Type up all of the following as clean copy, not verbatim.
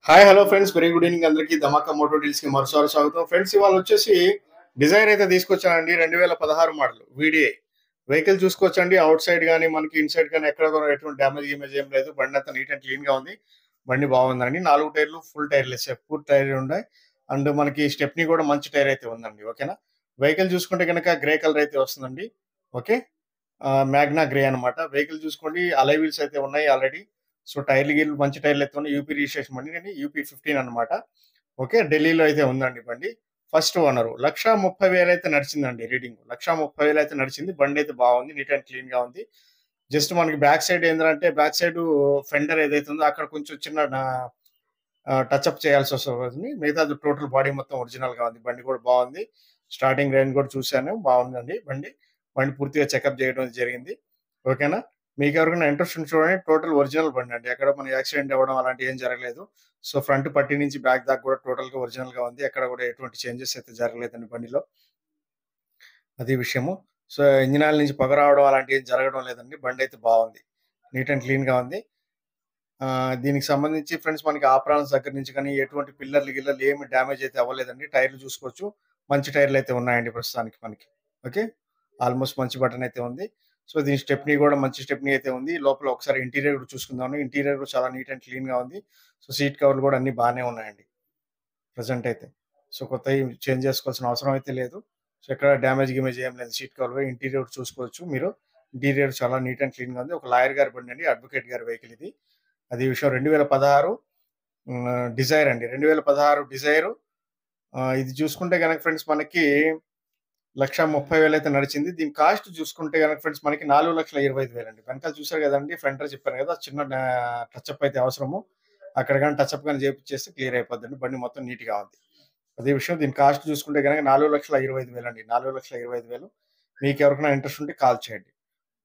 Hi hello friends, very good evening అందరికీ. ధమాకా Moto డీల్స్కి మరోసారి స్వాగతం. ఫ్రెండ్స్, ఇవాళ వచ్చేసి డిజైర్ అయితే తీసుకొచ్చానండి. 2016 మోడల్ వీడిఐ వెహికల్ చూసుకోవచ్చండి. అవుట్ సైడ్ కానీ మనకి ఇన్సైడ్ కానీ ఎక్కడ కూడా ఎటువంటి డ్యామేజ్ ఇమేజ్ ఏం లేదు. బండి అంతా నీట్ అండ్ క్లీన్ గా ఉంది. బండి బాగుందండి. 4 టైర్లు ఫుల్ టైర్లెస్ పూర్ టైర్ ఉన్నాయి. అండ్ మనకి స్టెప్ని కూడా మంచి టైర్ అయితే ఉందండి. ఓకేనా. వెహికల్ చూసుకుంటే కనుక గ్రే కలర్ అయితే వస్తుందండి. ఓకే. మ్యాగ్నా గ్రే అనమాట. వెహికల్ చూసుకోండి. అలై వీల్స్ అయితే ఉన్నాయి ఆల్రెడీ. సో టైర్లు గీర్లు మంచి టైర్లు అయితే ఉన్నాయి. యూపీ రిజిస్ట్రేషన్ బండి అండి. యూపీ 15 అనమాట. ఓకే. ఢిల్లీలో అయితే ఉందండి బండి. ఫస్ట్ ఓనరు 1,30,000 అయితే నడిచిందండి రీడింగ్. 1,30,000 అయితే నడిచింది. బండి అయితే బాగుంది. నీట్ అండ్ క్లీన్ గా ఉంది. జస్ట్ మనకి బ్యాక్ సైడ్ ఏంటంటే బ్యాక్ సైడ్ ఫెండర్ ఏదైతే ఉందో అక్కడ కొంచెం చిన్న టచ్అప్ చేయాల్సి వస్తుంది. మిగతా టోటల్ బాడీ మొత్తం ఒరిజినల్ గా ఉంది. బండి కూడా బాగుంది. స్టార్టింగ్ రేంజ్ కూడా చూశాను. బాగుందండి బండి. బండి పూర్తిగా చెకప్ చేయడం జరిగింది. ఓకేనా. మీకు ఎవరికైనా ఇంట్రెస్ట్ ఉంటే చూడండి. టోటల్ ఒరిజినల్ బండి అండి. ఎక్కడ మన యాక్సిడెంట్ అవ్వడం అలాంటి ఏం జరగలేదు. సో ఫ్రంట్ పట్టి నుంచి బ్యాక్ దాకా కూడా టోటల్ గా ఒరిజినల్ గా ఉంది. ఎక్కడ కూడా ఎటువంటి చేంజెస్ అయితే జరగలేదండి బండిలో. అది విషయము. సో ఇంజిన్ ఆయిల్ నుంచి పొగ రావడం అలాంటి ఏం జరగడం లేదండి. బండి అయితే బాగుంది. నీట్ అండ్ క్లీన్ గా ఉంది. దీనికి సంబంధించి ఫ్రెండ్స్ మనకి ఆప్రాన్స్ దగ్గర నుంచి కానీ ఎటువంటి పిల్లర్లు గిల్లర్లు ఏమి డ్యామేజ్ అయితే అవ్వలేదండి. టైర్లు చూసుకోవచ్చు. మంచి టైర్లు అయితే ఉన్నాయండి ప్రస్తుతానికి మనకి. ఓకే. ఆల్మోస్ట్ మంచి బటన్ అయితే ఉంది. సో దీని స్టెప్నీ కూడా మంచి స్టెప్నీ అయితే ఉంది. లోపల ఒకసారి ఇంటీరియర్ కూడా చూసుకుందాం. ఇంటీరియర్ కూడా చాలా నీట్ అండ్ క్లీన్ గా ఉంది. సో సీట్ కవర్లు కూడా అన్ని బాగానే ఉన్నాయండి ప్రెసెంట్ అయితే. సో కొత్తవి చేంజ్ చేసుకోవాల్సిన అవసరం అయితే లేదు. సో ఎక్కడ డ్యామేజ్ గిమేజ్ ఏం లేదు. సీట్ కవర్లు ఇంటీరియర్ చూసుకోవచ్చు మీరు. ఇంటీరియర్ చాలా నీట్ అండ్ క్లీన్ గా ఉంది. ఒక లాయర్ గారి బండి అండి. అడ్వకేట్ గారి వెహికల్ ఇది. అది విషయం. 2016 డిజైర్ అండి. 2016 డిజైర్. ఇది చూసుకుంటే గనక ఫ్రెండ్స్ మనకి 1,30,000 అయితే నడిచింది. దీని కాస్ట్ చూసుకుంటే గనక ఫ్రెండ్స్ మనకి 4,25,000 అండి. వెనకాల చూసారు కదండీ! ఫ్రంట్ చెప్పాను కదా! చిన్న టచ్అప్ అయితే అవసరము. అక్కడ గాని టచ్అప్ గాని చేపిచ్చేస్తే క్లియర్ అయిపోద్దండి. బండి మొత్తం నీట్‌గా ఉంది. అదే విషయం. దీని కాస్ట్ చూసుకుంటే గనక 4,25,000 అండి. 4,25,000. మీకెవరికైనా ఇంట్రెస్ట్ ఉంటే కాల్ చేయండి.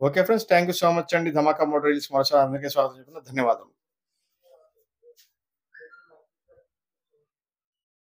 Okay friends. Thank you so much అండి. ధమాకా మోటార్ రీల్స్ మరోసారి అందరికీ స్వాగతం చెప్తున్నా. ధన్యవాదాలు.